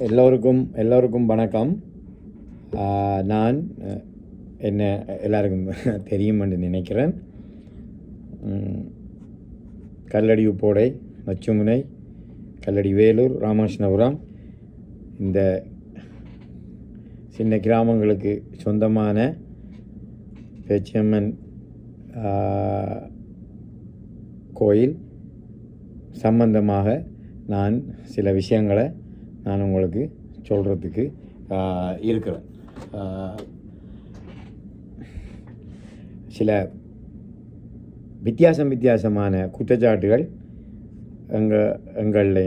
எல்லோருக்கும் வணக்கம். நான் என்ன எல்லாருக்கும் தெரியும் என்று நினைக்கிறேன். கல்லடி உப்போடை, மச்சுமுனை, கல்லடி வேலூர், ராமகிருஷ்ணபுரம் இந்த சின்ன கிராமங்களுக்கு சொந்தமான பேச்சியம்மன் கோயில் சம்பந்தமாக நான் சில விஷயங்களை நான் உங்களுக்கு சொல்கிறதுக்கு இருக்கிறேன். சில வித்தியாசமான குற்றச்சாட்டுகள் எங்களில்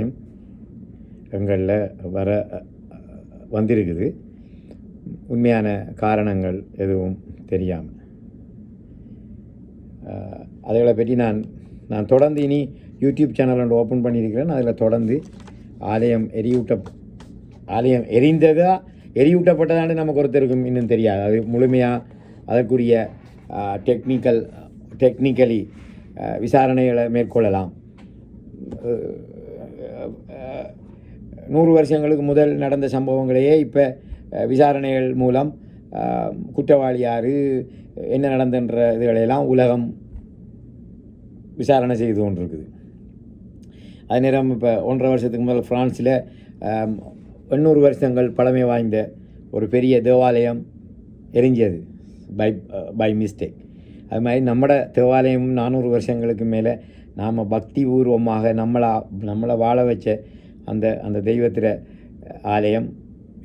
வந்திருக்குது. உண்மையான காரணங்கள் எதுவும் தெரியாமல் அதுகளை பற்றி நான் தொடர்ந்து இனி யூடியூப் சேனல் ஒன்று ஓப்பன் பண்ணியிருக்கிறேன். அதில் தொடர்ந்து ஆலயம் எரியூட்டப்பட்டதான்னு நமக்கு ஒருத்தருக்கும் இன்னும் தெரியாது. அது முழுமையாக அதற்குரிய டெக்னிக்கலி விசாரணைகளை மேற்கொள்ளலாம். 100 வருஷங்களுக்கு முதல் நடந்த சம்பவங்களையே இப்போ விசாரணைகள் மூலம் குற்றவாளி யார், என்ன நடந்தன்ற இதுகளையெல்லாம் உலகம் விசாரணை செய்து கொண்டிருக்குது. அது நேரம் இப்போ 1.5 வருஷத்துக்கு முதல் ஃப்ரான்ஸில் 800 வருஷங்கள் பழமை வாய்ந்த ஒரு பெரிய தேவாலயம் எரிஞ்சது பை மிஸ்டேக். அது மாதிரி நம்மட தேவாலயம் 400 வருஷங்களுக்கு மேலே நாம் பக்தி பூர்வமாக நம்மளை வாழ வச்ச அந்த தெய்வத்திர ஆலயம்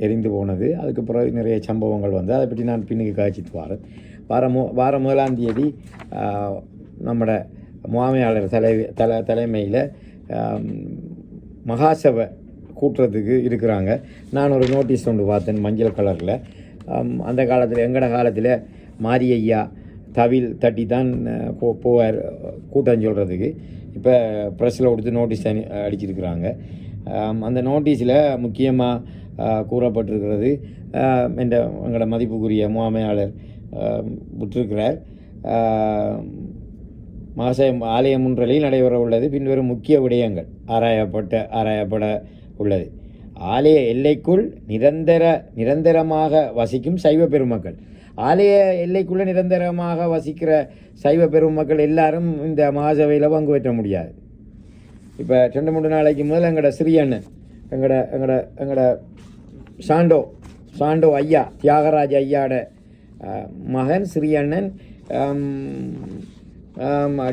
எரிந்து போனது. அதுக்கு பிறகு நிறைய சம்பவங்கள் வந்து அதை பற்றி நான் பின்னுக்கு காய்ச்சிட்டு வாரம் 1ஆம் தேதி நம்மட முகாமையாளர் தலைமையில் மகாசபை கூட்டுறதுக்கு இருக்கிறாங்க. நான் ஒரு நோட்டீஸ் ஒன்று பார்த்தேன் மஞ்சள் கலரில். அந்த காலத்தில் எங்கட காலத்தில் மாரியையா தவில் தட்டி தான் போவார் கூட்டம் சொல்கிறதுக்கு. இப்போ ப்ரெஸ்ஸில் கொடுத்து நோட்டீஸ் அடிச்சிருக்கிறாங்க. அந்த நோட்டீஸில் முக்கியமாக கூறப்பட்டிருக்கிறது, எங்களோட மதிப்புக்குரிய முகாமையாளர் விட்டிருக்கிறார். ஆலய முன்றலில் நடைபெற உள்ளது பின்வரும் முக்கிய விடயங்கள் ஆராயப்பட உள்ளது. ஆலய எல்லைக்குள் நிரந்தரமாக வசிக்கும் சைவ பெருமக்கள். ஆலய எல்லைக்குள்ளே நிரந்தரமாக வசிக்கிற சைவ பெருமக்கள் எல்லாரும் இந்த மகாசபையில் பங்கு பெற்ற முடியாது. இப்போ 2-3 நாளைக்கு முதல் எங்களோட சிறியண்ணன் எங்களோட சாண்டோ ஐயா, தியாகராஜ ஐயாவோட மகன் Siriyannan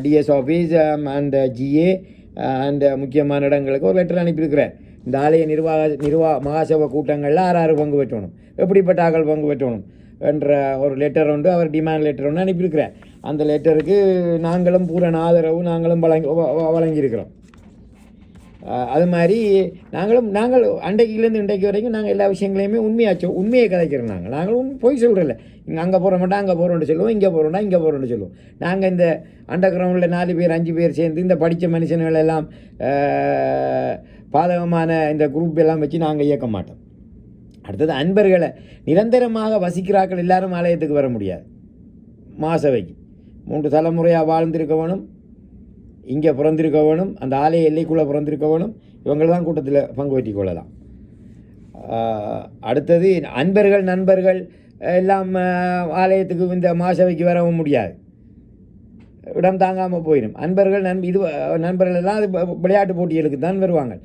DS office and GA and முக்கியமான இடங்களுக்கு ஒரு லெட்டர் அனுப்பியிருக்கிறேன். இந்த ஆலய மகாசபை கூட்டங்களில் 6 பங்கு பெற்றணும், எப்படிப்பட்ட ஆக்கள் பங்கு பெற்றணும் என்ற ஒரு லெட்டர் ஒன்று, அவர் டிமாண்ட் லெட்டர் ஒன்று அனுப்பியிருக்கிறேன். அந்த லெட்டருக்கு நாங்களும் பூரண ஆதரவு நாங்களும் வழங்கியிருக்கிறோம். அது மாதிரி நாங்கள் அன்றைக்கிலேருந்து இன்றைக்கு வரைக்கும் நாங்கள் எல்லா விஷயங்களையுமே உண்மையை கதைக்கிறோம். நாங்களும் பொய் சொல்கிறதில்ல. இங்கே அங்கே போகிற மாட்டோம், அங்கே போகிறோன்னு சொல்லுவோம், இங்கே போகிறோன்னு சொல்லுவோம். நாங்கள் இந்த அண்டர் கிரவுண்டில் 4 பேர் 5 பேர் சேர்ந்து இந்த படித்த மனுஷன்களெல்லாம் பாதகமான இந்த குரூப் எல்லாம் வச்சு நாங்கள் இயக்க மாட்டோம். அடுத்தது அன்பர்களை நிரந்தரமாக வசிக்கிறார்கள் எல்லாரும் ஆலயத்துக்கு வர முடியாது. மகாசபைக்கு 3 தலைமுறையாக வாழ்ந்திருக்க வேணும், இங்கே பிறந்திருக்க வேணும், அந்த ஆலய எல்லைக்குள்ளே பிறந்திருக்க வேணும். இவங்கள் தான் கூட்டத்தில் பங்கு பெற்றி கொள்ளலாம். அடுத்தது நண்பர்கள் எல்லாம் ஆலயத்துக்கு இந்த மகாசபைக்கு வரவும் முடியாது, இடம் தாங்காமல் போயிடும். நண்பர்கள் எல்லாம் அது விளையாட்டு போட்டிகளுக்கு தான் வருவாங்க.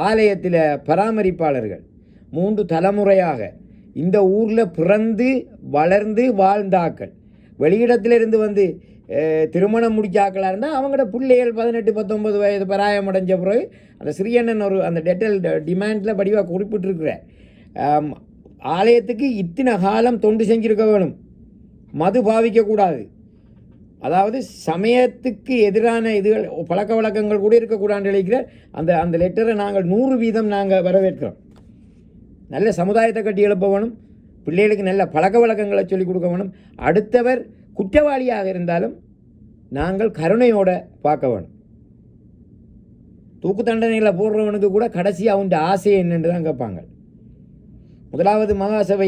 ஆலயத்தில் பராமரிப்பாளர்கள் 3 தலைமுறையாக இந்த ஊரில் பிறந்து வளர்ந்து வாழ்ந்தாக்கள், வெளியிடத்திலிருந்து வந்து திருமணம் முடிச்சாக்களாக இருந்தால் அவங்களோட பிள்ளைகள் 18-19 வயது பராயம் அடைஞ்ச பிறகு அந்த சிறியண்ணன் அந்த டெட்டல் டிமாண்டில் படிவாக குறிப்பிட்டிருக்கிறார். ஆலயத்துக்கு இத்தனை காலம் தொண்டு செஞ்சுருக்க வேணும், மது பாவிக்கக்கூடாது, அதாவது சமயத்துக்கு எதிரான இதுகள் பழக்க வழக்கங்கள் கூட இருக்கக்கூடாதுன்னு நினைக்கிறார். அந்த லெட்டரை நாங்கள் 100% நாங்கள் வரவேற்கிறோம். நல்ல சமுதாயத்தை கட்டி எழுப்ப வேணும், பிள்ளைகளுக்கு நல்ல பழக்க வழக்கங்களை சொல்லிக் கொடுக்க வேணும். அடுத்தவர் குற்றவாளியாக இருந்தாலும் நாங்கள் கருணையோடு பார்க்க வேணும். தூக்கு தண்டனைகளை போடுறவனுக்கு கூட கடைசியாக அவன் ஆசை என்னென்று தான் கேட்பாங்க. முதலாவது மகாசபை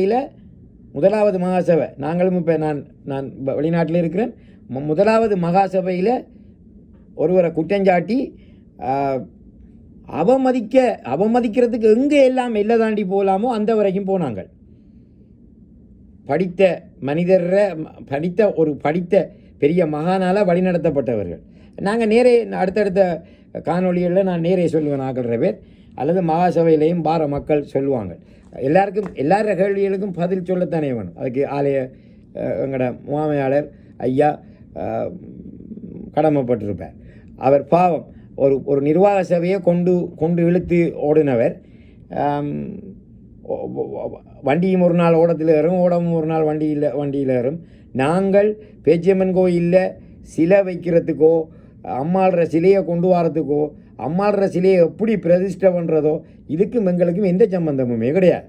நாங்களும் இப்போ நான் வெளிநாட்டில் இருக்கிறேன். முதலாவது மகாசபையில் ஒருவரை குற்றஞ்சாட்டி அவமதிக்கிறதுக்கு எங்கே எல்லாம் எல்லை தாண்டி போகலாமோ அந்த வரைக்கும் போனாங்க. படித்த பெரிய மகானால் வழிநடத்தப்பட்டவர்கள். நாங்கள் நேரே அடுத்தடுத்த காணொலிகளில் நான் நேரே சொல்லுவேன் ஆகிற பேர், அல்லது மகாசபையிலையும் பார மக்கள் சொல்லுவாங்க. எல்லார கேள்விகளுக்கும் பதில் சொல்லத்தானே வேணும். அதுக்கு ஆலய எங்களோட முகாமையாளர் ஐயா கடமைப்பட்டிருப்பார். அவர் பாவம் ஒரு நிர்வாக சபையை கொண்டு இழுத்து ஓடினவர். வண்டியும் ஒரு நாள் ஓடத்தில் ஏறும், ஓடமும் ஒரு நாள் வண்டியில் ஏறும். நாங்கள் பேச்சியம்மன் கோயிலில் சிலை வைக்கிறதுக்கோ, அம்மாள்ற சிலையை கொண்டு வரத்துக்கோ, அம்மாள்ற சிலையை எப்படி பிரதிஷ்டை பண்ணுறதோ இதுக்கும் எங்களுக்கும் எந்த சம்பந்தமுமே கிடையாது.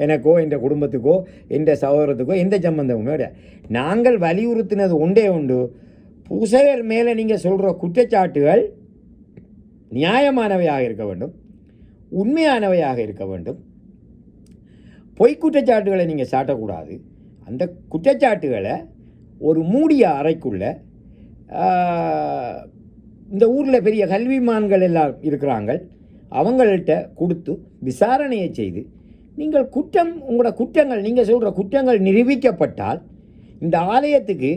எனக்கோ எந்த குடும்பத்துக்கோ எந்த சகோதரத்துக்கோ எந்த சம்பந்தமுமே கிடையாது. நாங்கள் வலியுறுத்தினது ஒன்றே உண்டு, பூசகர் மேலே நீங்கள் சொல்கிற குற்றச்சாட்டுகள் நியாயமானவையாக இருக்க வேண்டும், உண்மையானவையாக இருக்க வேண்டும். பொய்க்குற்றச்சாட்டுகளை நீங்கள் சாட்டக்கூடாது. அந்த குற்றச்சாட்டுகளை ஒரு மூடிய அறைக்குள்ள இந்த ஊரில் பெரிய கல்விமான்கள் எல்லாம் இருக்கிறாங்க, அவங்கள்ட்ட கொடுத்து விசாரணையை செய்து நீங்கள் உங்களோட குற்றங்கள், நீங்கள் சொல்கிற குற்றங்கள் நிரூபிக்கப்பட்டால் இந்த ஆலயத்துக்கு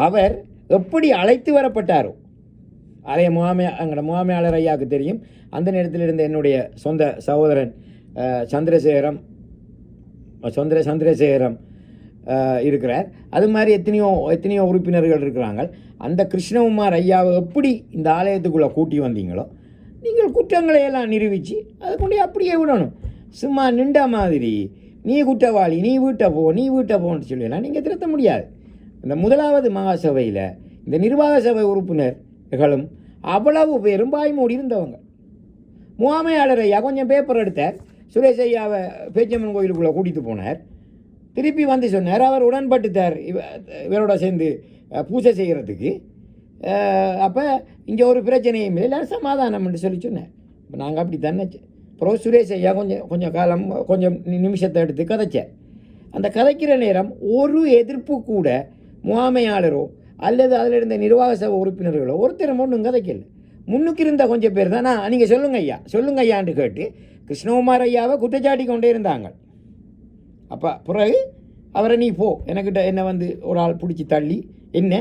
அவர் எப்படி அழைத்து வரப்பட்டாரோ, ஆலய எங்களோட முகாமையாளர் ஐயாவுக்கு தெரியும். அந்த நேரத்தில் இருந்த என்னுடைய சொந்த சகோதரன் சந்திரசேகரம் இருக்கிறார். அது மாதிரி எத்தனையோ உறுப்பினர்கள் இருக்கிறாங்க. அந்த கிருஷ்ணகுமார் ஐயாவை எப்படி இந்த ஆலயத்துக்குள்ளே கூட்டி வந்தீங்களோ, நீங்கள் குற்றங்களை எல்லாம் நிரூபித்து அதை கொண்டு அப்படியே விடணும். சும்மா நின்ற மாதிரி நீ குற்றவாளி, நீ வீட்டை போன்னு சொல்லலாம் நீங்கள் திருத்த முடியாது. இந்த முதலாவது மகாசபையில் இந்த நிர்வாக சபை உறுப்பினர்களும் அவ்வளவு பேரும் பாய் மூடி இருந்தவங்க. முகாமையாளர் ஐயா கொஞ்சம் பேப்பர் எடுத்தார், சுரேஷ் ஐயாவை பேச்சியம்மன் கோயிலுக்குள்ளே கூட்டிகிட்டு போனார். திருப்பி வந்து சொன்னார், அவர் உடன்பட்டுத்தார் இவரோட சேர்ந்து பூஜை செய்கிறதுக்கு. அப்போ இங்கே ஒரு பிரச்சனையும் இல்லை, எல்லாரும் சமாதானம்னு சொல்லி சொன்னார். இப்போ நாங்கள் அப்படி தானே. அப்புறம் சுரேஷ் ஐயா கொஞ்சம் நிமிஷத்தை எடுத்து கதைச்சார். அந்த கதைக்கிற நேரம் ஒரு எதிர்ப்பு கூட முகாமையாளரோ அல்லது அதில் இருந்த நிர்வாக சபை உறுப்பினர்களோ ஒருத்தர் ஒன்றும் கதைக்கல. முன்னுக்கு இருந்த கொஞ்சம் பேர் தான் நீங்கள் சொல்லுங்க ஐயான்னு கேட்டு கிருஷ்ணகுமார் ஐயாவை குற்றச்சாட்டி கொண்டே இருந்தாங்க. அப்போ பிறகு அவரை நீ போ, எனக்கிட்ட என்ன வந்து ஒரு ஆள் பிடிச்சி தள்ளி என்ன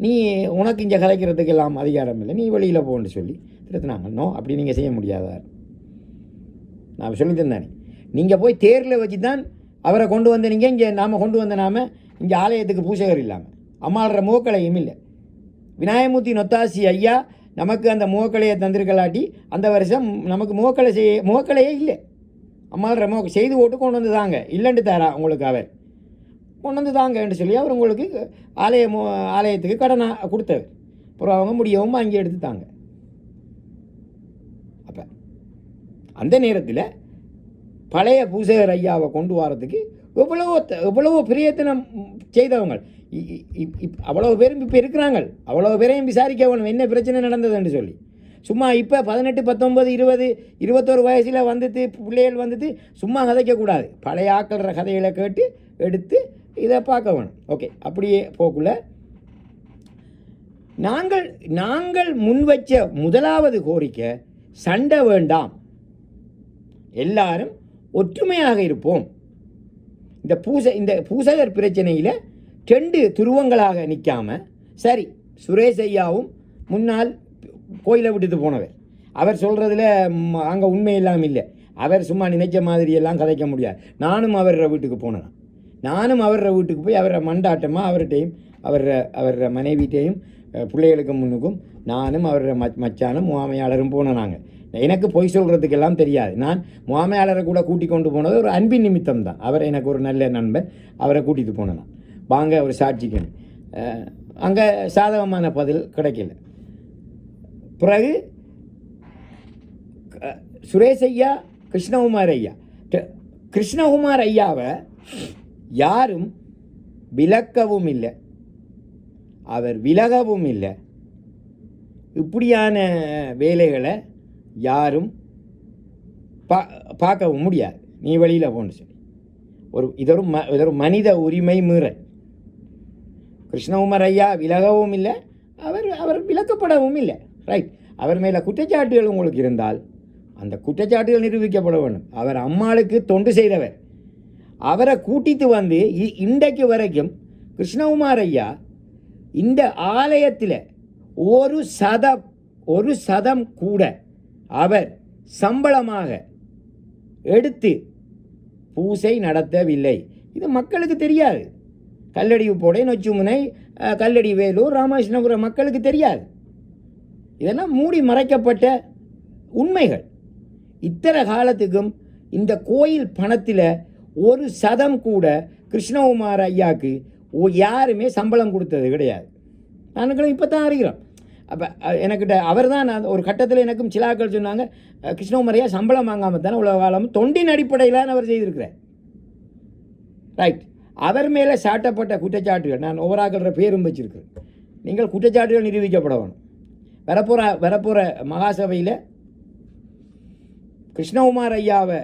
நீ உனக்கு இங்கே கதைக்கிறதுக்கு எல்லாம் அதிகாரம் இல்லை, நீ வெளியில் போன்னு சொல்லி திருத்தினாங்க. நோ, அப்படி நீங்கள் செய்ய முடியாதார். நான் சொல்லி தந்தானே, நீங்கள் போய் தேரில் வச்சு தான் அவரை கொண்டு வந்த நீங்கள் இங்கே நாம் கொண்டு வந்த நாம இங்கே ஆலயத்துக்கு பூசகர் இல்லாமல் அம்மாளுற முகக்கலையும் இல்லை. விநாயகமூர்த்தி நொத்தாசி ஐயா நமக்கு அந்த முகக்கலையை தந்திருக்கலாட்டி அந்த வருஷம் நமக்கு முகக்கலையே இல்லை. அம்மாளுற செய்து போட்டு கொண்டு வந்து தாங்க, இல்லைன்னு தாரா உங்களுக்கு அவர் கொண்டு வந்து தாங்கன்னு சொல்லி அவர் உங்களுக்கு ஆலயத்துக்கு கடனை கொடுத்தவர். அப்புறம் அவங்க முடியவும் வாங்கி எடுத்து தாங்க. அப்போ அந்த நேரத்தில் பழைய பூசகர் ஐயாவை கொண்டு வரதுக்கு எவ்வளவோ பிரயத்தனம் செய்தவங்க அவ்வளோ பேரும் இப்போ இருக்கிறாங்க. அவ்வளோ பேரையும் விசாரிக்க வேணும் என்ன பிரச்சனை நடந்ததுன்னு சொல்லி. சும்மா இப்போ 18, 19, 20, 21 வயசில் வந்துட்டு பிள்ளைகள் வந்துட்டு சும்மா கதைக்கக்கூடாது. பழைய ஆக்கள்ற கதைகளை கேட்டு எடுத்து இதை பார்க்க வேணும். ஓகே, அப்படியே போக்குள்ள நாங்கள் முன்வச்ச முதலாவது கோரிக்கை சண்டை வேண்டாம், எல்லாரும் ஒற்றுமையாக இருப்போம். இந்த பூசகர் பிரச்சனையில் 2 துருவங்களாக நிற்காமல், சரி சுரேஷ் ஐயாவும் முன்னால் கோயிலை விட்டுட்டு போனவர், அவர் சொல்கிறதுல அங்கே உண்மையெல்லாம் இல்லை, அவர் சும்மா நினைச்ச மாதிரியெல்லாம் கதைக்க முடியாது. நானும் அவர வீட்டுக்கு போனேன். நானும் அவர வீட்டுக்கு போய் அவரை மண்டாட்டமாக அவர்கிட்டையும் அவர மனைவிட்டையும் பிள்ளைகளுக்கு முன்னுக்கும் நானும் அவர மச்சானும் முகாமையாளரும் போனோம். நாங்கள் எனக்கு பொய் சொல்கிறதுக்கெல்லாம் தெரியாது. நான் முகாமையாளரை கூட கூட்டி கொண்டு போனது ஒரு அன்பின் நிமித்தம் தான். அவர் எனக்கு ஒரு நல்ல நண்பன், அவரை கூட்டிகிட்டு போனேன். நான் வாங்க ஒரு சாட்சிக்கணும். அங்கே சாதகமான பதில் கிடைக்கல. பிறகு சுரேஷ் ஐயா, கிருஷ்ணகுமார் ஐயாவை யாரும் விலக்கவும் இல்லை, அவர் விலகவும் இல்லை. இப்படியான வேலைகளை யாரும் பார்க்கவும் முடியாது. நீ வெளியில் போன்னு சொல்லி இது ஒரு மனித உரிமை மீறல். கிருஷ்ணகுமார் ஐயா விலகவும் இல்லை, அவர் விலக்கப்படவும் இல்லை. ரைட், அவர் மேலே குற்றச்சாட்டுகள் உங்களுக்கு இருந்தால் அந்த குற்றச்சாட்டுகள் நிரூபிக்கப்பட வேண்டும். அவர் அம்மாளுக்கு தொண்டு செய்தவர். அவரை கூட்டிட்டு வந்து இன்றைக்கு வரைக்கும் கிருஷ்ணகுமார் ஐயா இந்த ஆலயத்தில் ஒரு சதம் கூட அவர் சம்பளமாக எடுத்து பூசை நடத்தவில்லை. இது மக்களுக்கு தெரியாது. கல்லடி உப்போடை, நொச்சுமுனை, கல்லடி வேலூர், ராமகிருஷ்ணபுரம் மக்களுக்கு தெரியாது. இதெல்லாம் மூடி மறைக்கப்பட்ட உண்மைகள். இத்தனை காலத்துக்கும் இந்த கோயில் பணத்தில் ஒரு சதம் கூட கிருஷ்ணகுமார் ஐயாவுக்கு யாருமே சம்பளம் கொடுத்தது கிடையாது. நானுங்களும் இப்போ தான் அறிகிறோம். அப்போ எனக்கிட்ட அவர் தான் ஒரு கட்டத்தில் எனக்கும் சிலாக்கள் சொன்னாங்க, கிருஷ்ணகுமார் ஐயா சம்பளம் வாங்காமல் தானே உலக காலம் தொண்டின் அடிப்படையில் அவர் செய்திருக்கிறார். ரைட். அவர் மேலே சாட்டப்பட்ட குற்றச்சாட்டுகள் நான் ஒவ்வொரு பேரும் வச்சிருக்கிறேன். நீங்கள் குற்றச்சாட்டுகள் நிரூபிக்கப்பட வேணும். வரப்போகிற மகாசபையில் கிருஷ்ணகுமார் ஐயாவை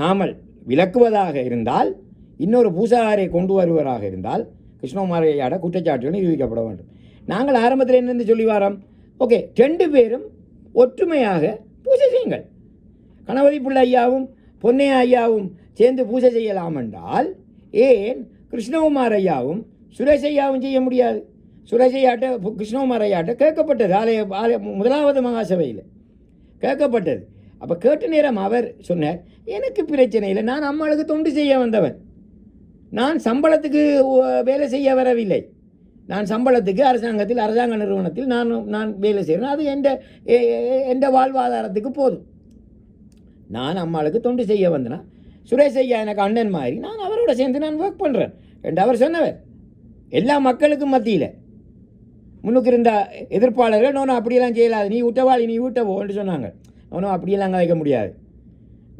நாமல் விளக்குவதாக இருந்தால், இன்னொரு பூசாரை கொண்டு வருவதாக இருந்தால் கிருஷ்ணகுமார் ஐயாவோட குற்றச்சாட்டுகள் நிரூபிக்கப்பட வேண்டும். நாங்கள் ஆரம்பத்தில் என்னென்னு சொல்லி வரோம், ஓகே 2 பேரும் ஒற்றுமையாக பூஜை செய்யுங்கள். கணபதி பிள்ளை ஐயாவும் பொன்னையா ஐயாவும் சேர்ந்து பூஜை செய்யலாம் என்றால் ஏன் கிருஷ்ணகுமார் ஐயாவும் சுரேஷ் ஐயாவும் செய்ய முடியாது? சுரேஷ் ஐயாட்ட கிருஷ்ணகுமார் ஐயாட்ட கேட்கப்பட்டது. ஆலய முதலாவது மகாசபையில் கேட்கப்பட்டது. அப்போ கேட்ட நேரம் அவர் சொன்னார், எனக்கு பிரச்சனை இல்லை, நான் அம்மாளுக்கு தொண்டு செய்ய வந்தவன், நான் சம்பளத்துக்கு வேலை செய்ய வரவில்லை, நான் சம்பளத்துக்கு அரசாங்க நிறுவனத்தில் நான் வேலை செய்கிறேன், அது எந்த வாழ்வாதாரத்துக்கு போதும், நான் அம்மாளுக்கு தொண்டு செய்ய வந்தேன்னா சுரேஷ் ஐயா எனக்கு அண்ணன் மாதிரி, நான் அவரோட சேர்ந்து நான் ஒர்க் பண்ணுறேன் என்று அவர் சொன்னவர். எல்லா மக்களுக்கும் மத்தியில் முன்னுக்கு இருந்த எதிர்ப்பாளர்கள் நோனும் அப்படியெல்லாம் செய்யலாது, நீ விட்டவாளி நீ விட்டவோ என்று சொன்னாங்க. நோனும் அப்படியெல்லாம் கலைக்க முடியாது.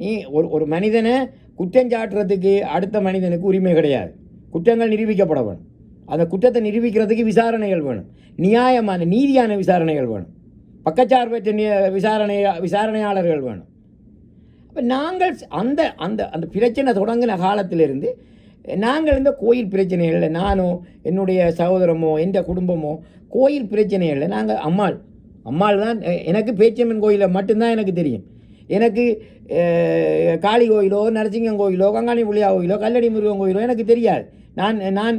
நீ ஒரு மனிதனை குற்றஞ்சாட்டுறதுக்கு அடுத்த மனிதனுக்கு உரிமை கிடையாது. குற்றங்கள் நிரூபிக்கப்பட வேணும். அந்த குற்றத்தை நிரூபிக்கிறதுக்கு விசாரணைகள் வேணும், நியாயமான நீதியான விசாரணைகள் வேணும், பக்கச்சார்பற்ற விசாரணையாளர்கள் வேணும். அப்போ நாங்கள் அந்த அந்த அந்த பிரச்சனை தொடங்கின காலத்திலிருந்து நாங்கள் இந்த கோயில் பிரச்சனைகளில் நானோ என்னுடைய சகோதரமோ எந்த குடும்பமோ கோயில் பிரச்சனைகளில் நாங்கள் அம்மாள் தான் எனக்கு பேச்சியம்மன் கோயிலில் மட்டும்தான் எனக்கு தெரியும். எனக்கு காளி கோயிலோ நரசிங்கம் கோயிலோ கங்காணி புள்ளியா கோயிலோ கல்லடி முருகன் கோயிலோ எனக்கு தெரியாது. நான்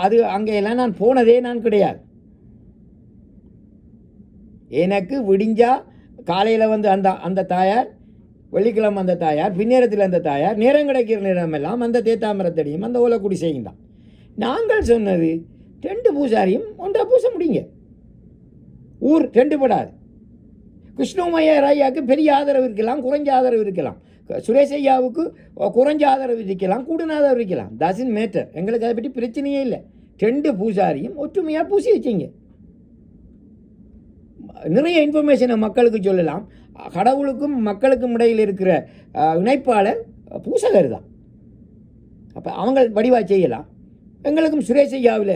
அது அங்கெல்லாம் நான் போனதே நான் கிடையாது. எனக்கு விடிஞ்சா காலையில் வந்து அந்த தாயார், வெள்ளிக்கிழமை அந்த தாயார், பின்னேரத்தில் அந்த தாயார், நேரம் கிடைக்கிற நேரமெல்லாம் அந்த தேத்தாமரத்தடியும் அந்த ஓலைக்குடி செய்யும் தான். நாங்கள் சொன்னது 2 பூசாரியும் ஒன்றா பூச முடியுங்க, ஊர் 2 படாது. கிருஷ்ணகுமார் ஐயாவுக்கு பெரிய ஆதரவு இருக்கலாம், குறைஞ்ச ஆதரவு இருக்கலாம், சுரேஷ் ஐயாவுக்கு குறைஞ்ச ஆதரவு இருக்கலாம், கூடுன ஆதரவு இருக்கலாம், டசன்ட் மேட்டர். எங்களுக்கு அதை பற்றி பிரச்சனையே இல்லை. 2 பூசாரியும் ஒற்றுமையாக பூசி வச்சிங்க. நிறைய இன்ஃபர்மேஷனை மக்களுக்கு சொல்லலாம். கடவுளுக்கும் மக்களுக்கும் இடையில் இருக்கிற இணைப்பாளர் பூசகர் தான். அப்போ அவங்க வடிவாக செய்யலாம். எங்களுக்கும் சுரேஷ் ஐயாவில்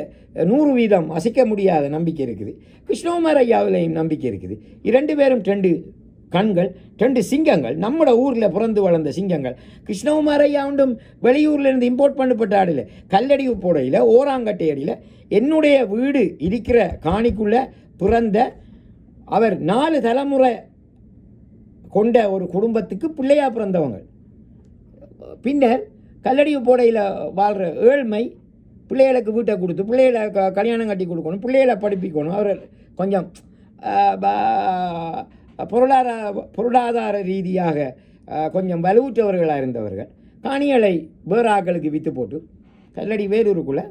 100% அசைக்க முடியாத நம்பிக்கை இருக்குது, கிருஷ்ணகுமார் ஐயாவிலையும் நம்பிக்கை இருக்குது. 2 பேரும் 2 கண்கள், 2 சிங்கங்கள், நம்மளோட ஊரில் பிறந்து வளர்ந்த சிங்கங்கள். கிருஷ்ணகுமார் ஐயா ஒன்றும் வெளியூர்லேருந்து இம்போர்ட் பண்ணப்பட்ட ஆடில், கல்லடி உப்போடையில் ஓராங்கட்டை அடியில் என்னுடைய வீடு இருக்கிற காணிக்குள்ளே பிறந்த அவர் 4 தலைமுறை கொண்ட ஒரு குடும்பத்துக்கு பிள்ளையாக பிறந்தவங்க. பின்னர் கல்லடி உப்போடையில் வாழ்கிற ஏழ்மை, பிள்ளைகளுக்கு வீட்டை கொடுத்து பிள்ளைகளை கல்யாணம் கட்டி கொடுக்கணும், பிள்ளைகளை படிப்பிக்கணும், அவர் கொஞ்சம் பொருளாதார ரீதியாக கொஞ்சம் வலுவுற்றவர்களாக இருந்தவர்கள் காணிகளை வேறு ஆக்களுக்கு விற்று போட்டு கல்லடி வேலூருக்குள்ளே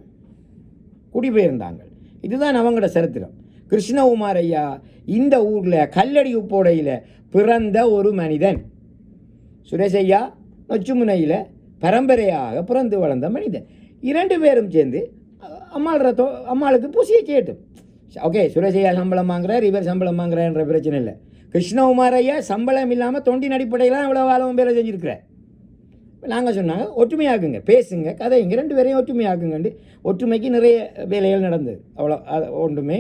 குடிபெயர்ந்தாங்க. இதுதான் அவங்களோட சரித்திரம். கிருஷ்ணகுமார் ஐயா இந்த ஊரில் கல்லடி உப்போடையில் பிறந்த ஒரு மனிதன். சுரேஷ் ஐயா நொச்சுமுனையில் பரம்பரையாக பிறந்து வளர்ந்த மனிதன். 2 பேரும் சேர்ந்து அம்மாளுக்கு பூசியை கேட்டும். ஓகே, சுரேஷ் ஐயா சம்பளம் வாங்குறார், இவர் சம்பளம் வாங்குறாருன்ற பிரச்சனை இல்லை. கிருஷ்ணகுமார் ஐயா சம்பளம் இல்லாமல் தொண்டின் அடிப்படையில் இவ்வளோ காலம் வேலை செஞ்சுருக்கிறார். நாங்கள் சொன்னாங்க ஒற்றுமையாக்குங்க, பேசுங்க, கதைங்க, 2 பேரையும் ஒற்றுமையாக்குங்கண்டு. ஒற்றுமைக்கு நிறைய வேலைகள் நடந்தது. அவ்வளோ ஒன்றுமே